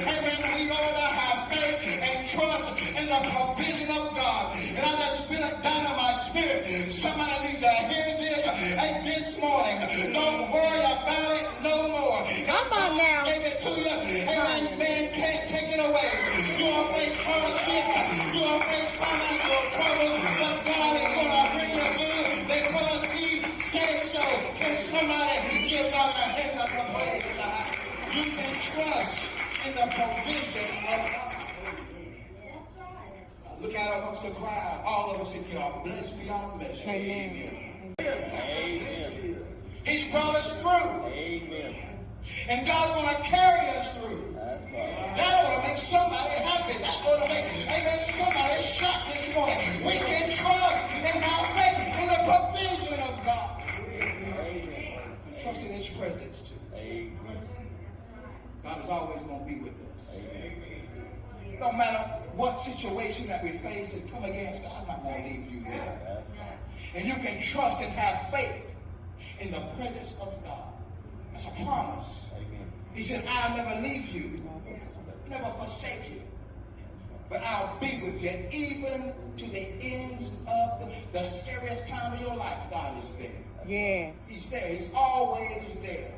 amen, we ought to have faith and trust in the provision of God. And I just feel it down in my spirit. Somebody needs to hear this this morning. Don't worry about it no more. Come on now. Give it to you. Amen. Man can't take it away. You will face hardship. You will face financial trouble. But God is going to bring you good because He said so. Can somebody give God a hand up and praise God? You can trust in the provision of God. Look out amongst the crowd. All of us in here are blessed beyond measure. Amen. Amen. He's brought us through. Amen. And God's going to carry us through. That ought to make somebody happy. That ought to make, amen, somebody shout this morning. We can trust and have faith in the provision of God. Amen. And trust in His presence too. Amen. God is always going to be with us. Amen. No matter what situation that we face and come against, God's not going to leave you there. And you can trust and have faith in the presence of God. That's a promise. Amen. He said, I'll never leave you, never forsake you, but I'll be with you even to the ends of the scariest time of your life. God is there. Yes. He's there. He's always there.